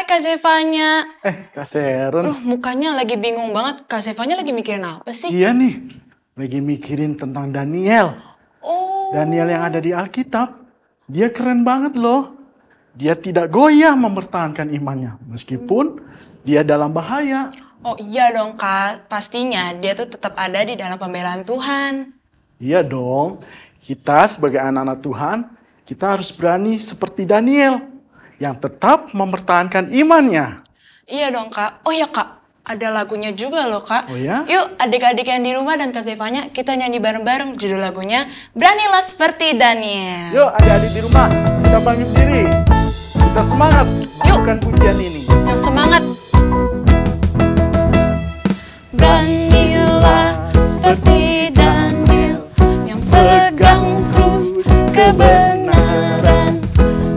Kak Zevanya. Kak Sharon. Mukanya lagi bingung banget. Kak Zevanya lagi mikirin apa sih? Iya nih, lagi mikirin tentang Daniel. Oh. Daniel yang ada di Alkitab. Dia keren banget loh. Dia tidak goyah mempertahankan imannya. Meskipun dia dalam bahaya. Oh iya dong Kak. Pastinya dia tuh tetap ada di dalam pembelaan Tuhan. Iya dong. Kita sebagai anak-anak Tuhan, kita harus berani seperti Daniel. Yang tetap mempertahankan imannya. Iya dong Kak. Oh ya Kak, ada lagunya juga loh Kak. Oh ya? Yuk adik-adik yang di rumah dan Kak Zevanya, kita nyanyi bareng-bareng. Judul lagunya, Beranilah Seperti Daniel. Yuk adik-adik di rumah, kita bangun diri. Kita semangat. Yuk. Bukan pujian ini. Yang semangat. Beranilah seperti Daniel, yang pegang terus kebenaran.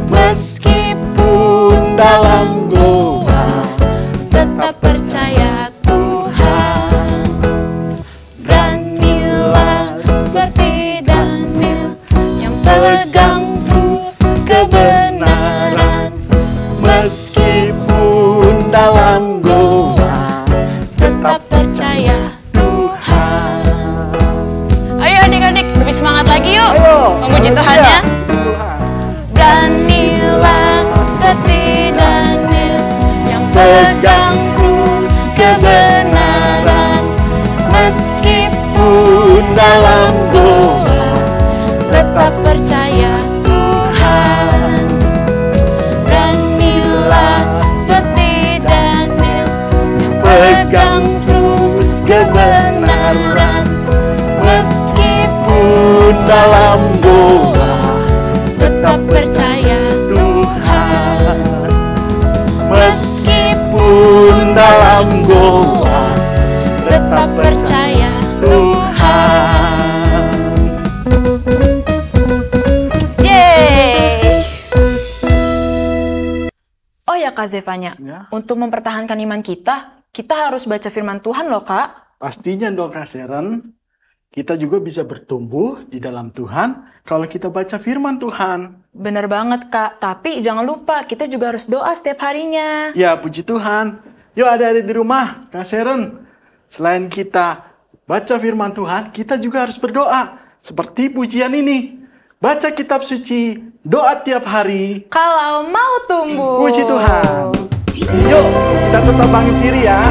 Meskipun dalam goa, tetap percaya Tuhan. Beranilah seperti Daniel, yang pegang terus kebenaran. Meskipun dalam goa, tetap percaya Tuhan. Ayo adik-adik, lebih semangat lagi yuk. Ayo. Memuji Tuhan ya. Tuhan. Beranilah seperti Daniel, yang pegang terus kebenaran. Meskipun dalam goa, tetap percaya Tuhan. Beranilah seperti Daniel, yang pegang terus kebenaran. Meskipun dalam goa, tetap percaya Tuhan. Meskipun dalam goa, tetap percaya Tuhan. Yeay. Oh ya Kak Zevanya, Ya. untuk mempertahankan iman kita harus baca firman Tuhan loh Kak. Pastinya dong Kak Sharon. Kita juga bisa bertumbuh di dalam Tuhan kalau kita baca firman Tuhan. Bener banget Kak, tapi jangan lupa kita juga harus doa setiap harinya. Ya, puji Tuhan. Yuk adik-adik di rumah, Kak Sharon. Selain kita baca firman Tuhan, kita juga harus berdoa. Seperti pujian ini. Baca kitab suci, doa tiap hari. Kalau mau tumbuh. Puji Tuhan. Yuk, kita tetap bangun diri ya.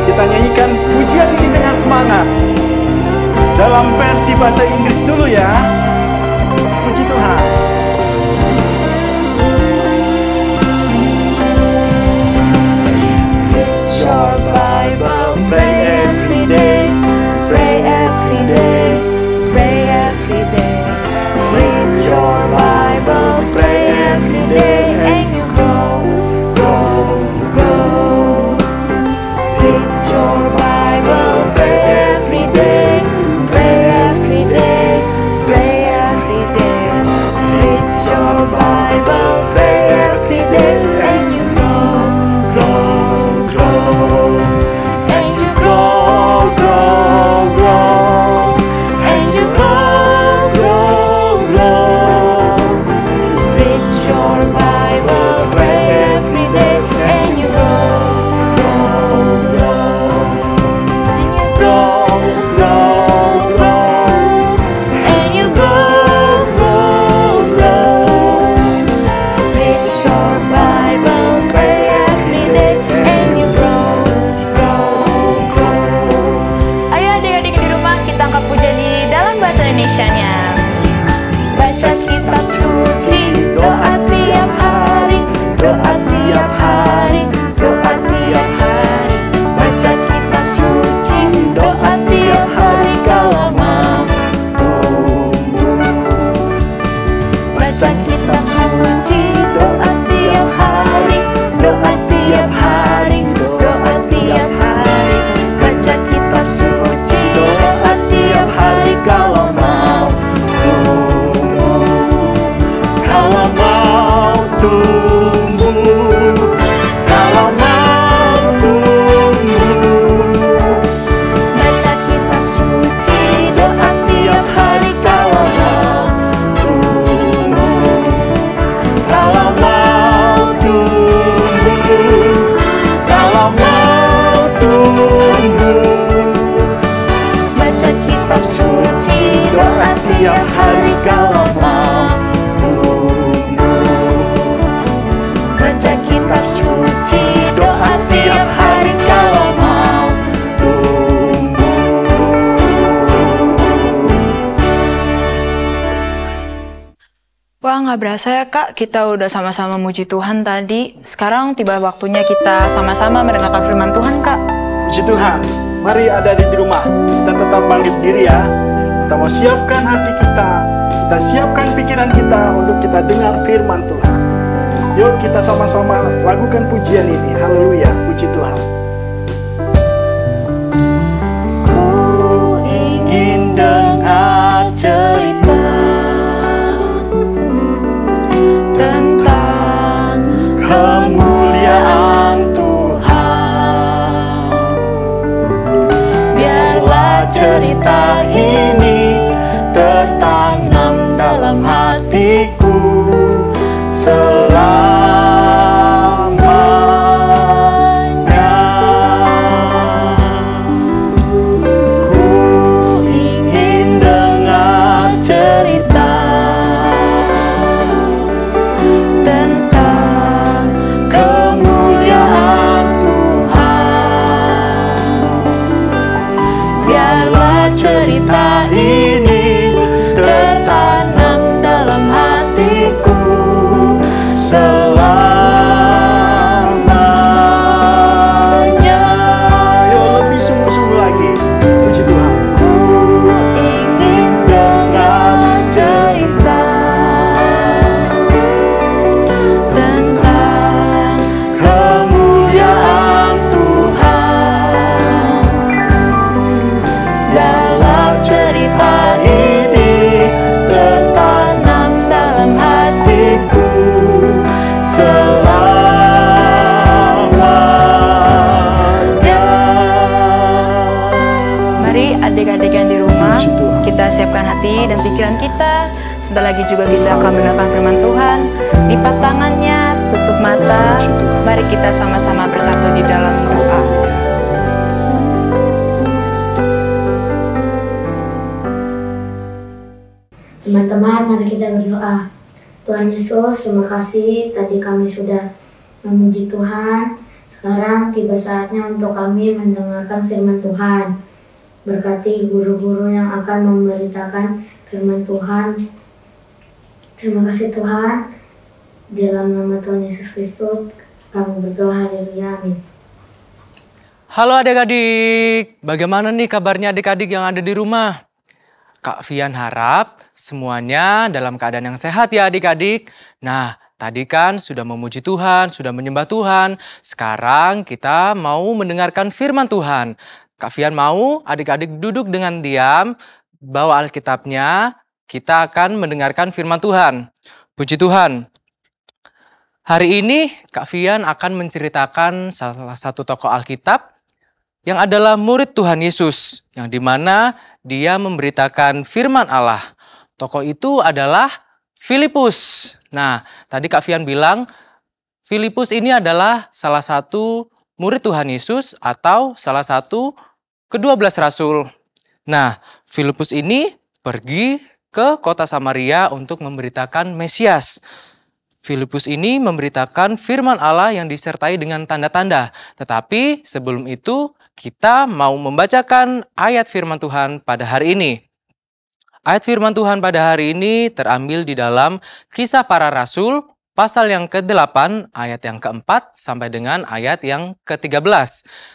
Kita nyanyikan pujian ini dengan semangat. Dalam versi bahasa Inggris dulu ya. Puji Tuhan. Read your Bible, pray every day, pray every day, pray every day. Read your Bible, pray every day, and you grow, grow, grow. Read your Bible, pray every day, pray every day, pray every day. Read your Bible, pray every day, and you grow, grow, grow. And you grow, grow, grow. And you grow, grow, grow. Read your Bible, pray every day, and you grow, grow, grow. And you grow, grow, grow. And you grow, grow, grow. Read your Bible, pray every day, and you grow, grow, grow. Ayo adik-adik di rumah, kita angkat pujian di dalam bahasa Indonesianya. Baca kitab suci, doa tiap hari, doa tiap hari, doa tiap hari. Baca kitab suci, doa tiap hari kalau mau tumbuh. Baca kitab suci, doa tiap hari, doa tiap hari, doa tiap hari. Baca kitab suci, doa tiap hari kalau mau tumbuh. Kalau mau tumbuh, kalau mau tumbuh. Baca kitab suci, doa tiap hari kalau mau tumbuh. Kalau mau tumbuh. suci, doa tiap hari kalau mau tumbuh. Baca kitab suci, doa tiap hari kalau mau tumbuh. Wah, nggak berasa ya Kak, kita udah sama-sama muji Tuhan tadi. Sekarang tiba waktunya kita sama-sama mendengarkan firman Tuhan, Kak. Puji Tuhan. Mari adik-adik di rumah, kita tetap bangkit diri ya. Kita mau siapkan hati kita siapkan pikiran kita untuk kita dengar firman Tuhan. Yuk kita sama-sama lakukan pujian ini. Haleluya, puji Tuhan. Ku ingin dengar cerita tentang kemuliaan Tuhan. Biarlah cerita ini tertanam dalam hatiku selamanya. Ku ingin dengar cerita tentang kemuliaan Tuhan. Biarlah cerita ini tertanam dalam hatiku selamanya. Yuk lebih sungguh-sungguh lagi. Puji Tuhan. Ku ingin dengar cerita tentang kemuliaan Tuhan. Dalam cerita ini tertanam dalam hatiku selamanya. Mari adik-adik yang di rumah, kita siapkan hati dan pikiran kita. Sebentar lagi juga kita akan mendengarkan firman Tuhan. Lipat tangannya, tutup mata. Mari kita sama-sama bersatu di dalam doa. Teman-teman, mari kita berdoa. Tuhan Yesus, terima kasih tadi kami sudah memuji Tuhan. Sekarang tiba saatnya untuk kami mendengarkan firman Tuhan. Berkati guru-guru yang akan memberitakan firman Tuhan. Terima kasih Tuhan. Dalam nama Tuhan Yesus Kristus, kami berdoa. Haleluya, amin. Halo adik-adik, bagaimana nih kabarnya adik-adik yang ada di rumah? Kak Fian harap semuanya dalam keadaan yang sehat ya adik-adik. Nah, tadi kan sudah memuji Tuhan, sudah menyembah Tuhan. Sekarang kita mau mendengarkan firman Tuhan. Kak Fian mau adik-adik duduk dengan diam, bawa Alkitabnya, kita akan mendengarkan firman Tuhan. Puji Tuhan. Hari ini Kak Fian akan menceritakan salah satu tokoh Alkitab yang adalah murid Tuhan Yesus, yang dimana dia memberitakan firman Allah. Tokoh itu adalah Filipus. Nah, tadi Kak Fian bilang, Filipus ini adalah salah satu murid Tuhan Yesus atau salah satu ke-12 rasul. Nah, Filipus ini pergi ke kota Samaria untuk memberitakan Mesias. Filipus ini memberitakan firman Allah yang disertai dengan tanda-tanda. Tetapi sebelum itu, kita mau membacakan ayat firman Tuhan pada hari ini. Ayat firman Tuhan pada hari ini terambil di dalam Kisah Para Rasul, pasal yang ke-8, ayat yang ke-4, sampai dengan ayat yang ke-13.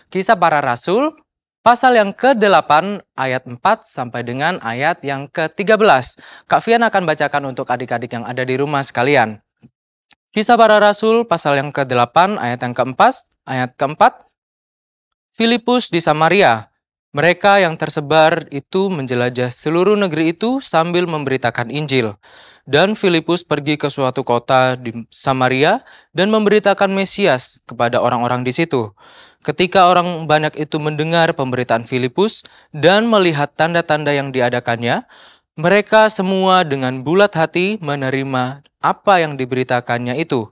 Kisah Para Rasul, pasal yang ke-8, ayat 4, sampai dengan ayat yang ke-13. Kak Fian akan bacakan untuk adik-adik yang ada di rumah sekalian. Kisah Para Rasul, pasal yang ke-8, ayat yang ke-4, Filipus di Samaria. Mereka yang tersebar itu menjelajah seluruh negeri itu sambil memberitakan Injil. Dan Filipus pergi ke suatu kota di Samaria dan memberitakan Mesias kepada orang-orang di situ. Ketika orang banyak itu mendengar pemberitaan Filipus dan melihat tanda-tanda yang diadakannya, mereka semua dengan bulat hati menerima apa yang diberitakannya itu.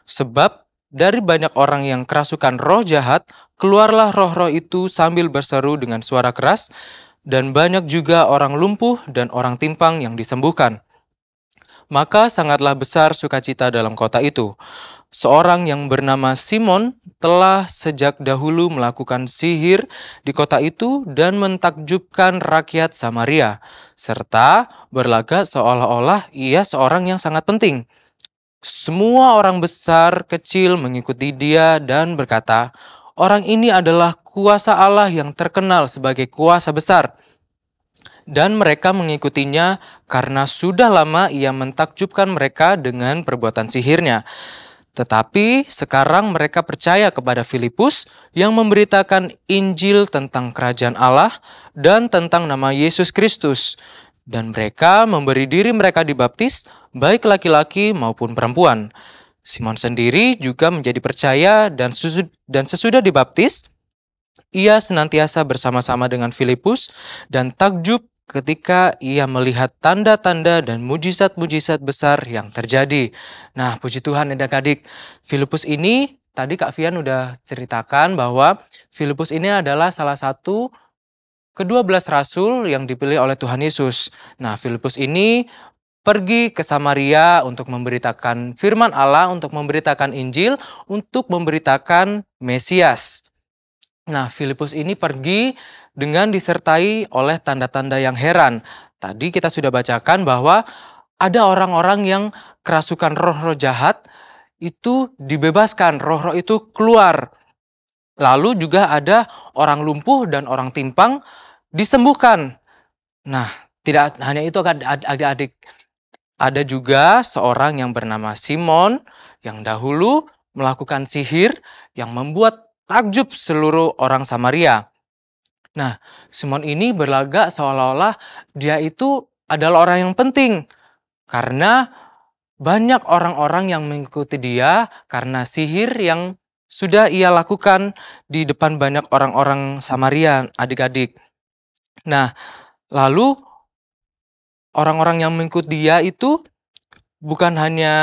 Sebab dari banyak orang yang kerasukan roh jahat, keluarlah roh-roh itu sambil berseru dengan suara keras, dan banyak juga orang lumpuh dan orang timpang yang disembuhkan. Maka sangatlah besar sukacita dalam kota itu. Seorang yang bernama Simon telah sejak dahulu melakukan sihir di kota itu dan mentakjubkan rakyat Samaria, serta berlagak seolah-olah ia seorang yang sangat penting. Semua orang besar kecil mengikuti dia dan berkata, "Orang ini adalah kuasa Allah yang terkenal sebagai kuasa besar." Dan mereka mengikutinya karena sudah lama ia mentakjubkan mereka dengan perbuatan sihirnya. Tetapi sekarang mereka percaya kepada Filipus yang memberitakan Injil tentang kerajaan Allah dan tentang nama Yesus Kristus. Dan mereka memberi diri mereka dibaptis, baik laki-laki maupun perempuan. Simon sendiri juga menjadi percaya dan sesudah dibaptis, ia senantiasa bersama-sama dengan Filipus dan takjub ketika ia melihat tanda-tanda dan mujizat-mujizat besar yang terjadi. Nah, puji Tuhan adik-adik, Filipus ini tadi Kak Fian udah ceritakan bahwa Filipus ini adalah salah satu ke-12 rasul yang dipilih oleh Tuhan Yesus. Nah, Filipus ini pergi ke Samaria untuk memberitakan firman Allah, untuk memberitakan Injil, untuk memberitakan Mesias. Nah, Filipus ini pergi dengan disertai oleh tanda-tanda yang heran. Tadi kita sudah bacakan bahwa ada orang-orang yang kerasukan roh-roh jahat itu dibebaskan, roh-roh itu keluar. Lalu juga ada orang lumpuh dan orang timpang disembuhkan. Nah, tidak hanya itu adik-adik. Ada juga seorang yang bernama Simon yang dahulu melakukan sihir yang membuat takjub seluruh orang Samaria. Nah, Simon ini berlagak seolah-olah dia itu adalah orang yang penting. Karena banyak orang-orang yang mengikuti dia karena sihir yang sudah ia lakukan di depan banyak orang-orang Samaria, adik-adik. Nah, lalu orang-orang yang mengikuti dia itu bukan hanya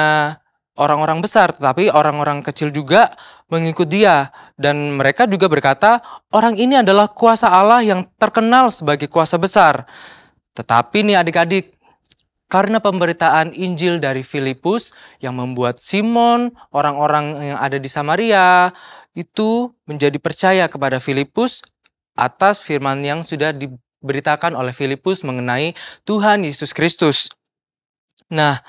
orang-orang besar, tetapi orang-orang kecil juga mengikut dia. Dan mereka juga berkata, orang ini adalah kuasa Allah yang terkenal sebagai kuasa besar. Tetapi nih adik-adik, karena pemberitaan Injil dari Filipus yang membuat Simon, orang-orang yang ada di Samaria, itu menjadi percaya kepada Filipus atas firman yang sudah diberitakan oleh Filipus mengenai Tuhan Yesus Kristus. Nah,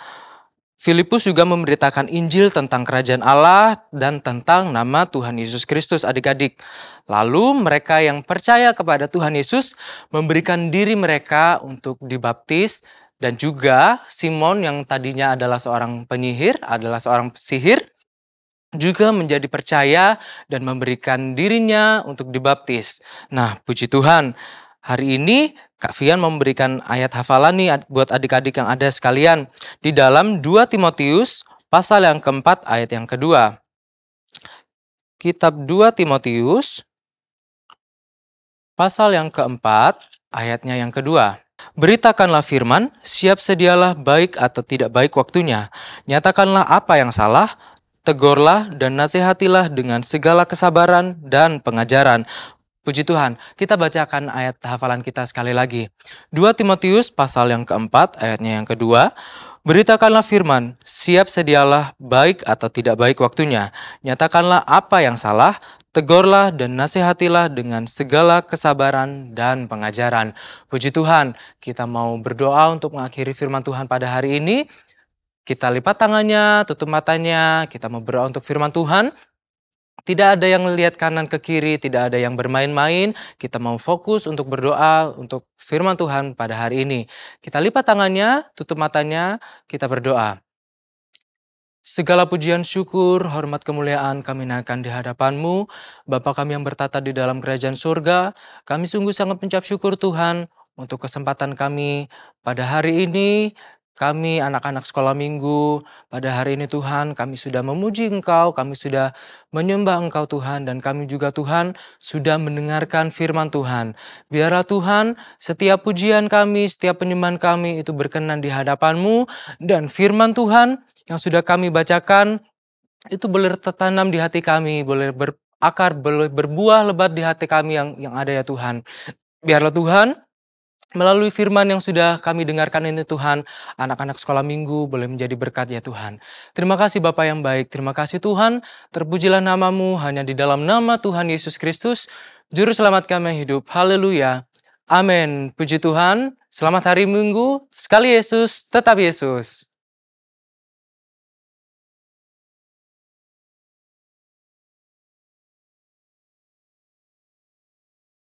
Filipus juga memberitakan Injil tentang kerajaan Allah dan tentang nama Tuhan Yesus Kristus, adik-adik. Lalu mereka yang percaya kepada Tuhan Yesus memberikan diri mereka untuk dibaptis, dan juga Simon yang tadinya adalah seorang penyihir, adalah seorang sihir, juga menjadi percaya dan memberikan dirinya untuk dibaptis. Nah, puji Tuhan, hari ini Kak Fian memberikan ayat hafalan nih buat adik-adik yang ada sekalian di dalam 2 Timotius pasal yang keempat ayat yang kedua. Kitab 2 Timotius pasal yang keempat ayatnya yang kedua. Beritakanlah firman, siap sedialah baik atau tidak baik waktunya. Nyatakanlah apa yang salah, tegurlah dan nasihatilah dengan segala kesabaran dan pengajaran. Puji Tuhan, kita bacakan ayat hafalan kita sekali lagi. 2 Timotius pasal yang keempat, ayatnya yang kedua. Beritakanlah firman, siap sedialah baik atau tidak baik waktunya. Nyatakanlah apa yang salah, tegurlah dan nasihatilah dengan segala kesabaran dan pengajaran. Puji Tuhan, kita mau berdoa untuk mengakhiri firman Tuhan pada hari ini. Kita lipat tangannya, tutup matanya, kita mau berdoa untuk firman Tuhan. Tidak ada yang lihat kanan ke kiri, tidak ada yang bermain-main. Kita mau fokus untuk berdoa untuk firman Tuhan pada hari ini. Kita lipat tangannya, tutup matanya, kita berdoa. Segala pujian, syukur, hormat, kemuliaan kami naikkan di hadapan-Mu. Bapa kami yang bertata di dalam kerajaan surga, kami sungguh sangat mencap syukur Tuhan untuk kesempatan kami pada hari ini. Kami anak-anak sekolah minggu, pada hari ini Tuhan kami sudah memuji Engkau, kami sudah menyembah Engkau Tuhan, dan kami juga Tuhan sudah mendengarkan firman Tuhan. Biarlah Tuhan setiap pujian kami, setiap penyembahan kami itu berkenan di hadapan-Mu, dan firman Tuhan yang sudah kami bacakan itu boleh tertanam di hati kami, boleh berakar, boleh berbuah lebat di hati kami yang ada ya Tuhan. Biarlah Tuhan melalui firman yang sudah kami dengarkan ini Tuhan, anak-anak sekolah minggu boleh menjadi berkat ya Tuhan. Terima kasih Bapa yang baik, terima kasih Tuhan, terpujilah namamu hanya di dalam nama Tuhan Yesus Kristus, Juru Selamat kami yang hidup. Haleluya. Amin. Puji Tuhan, selamat hari Minggu, sekali Yesus, tetap Yesus.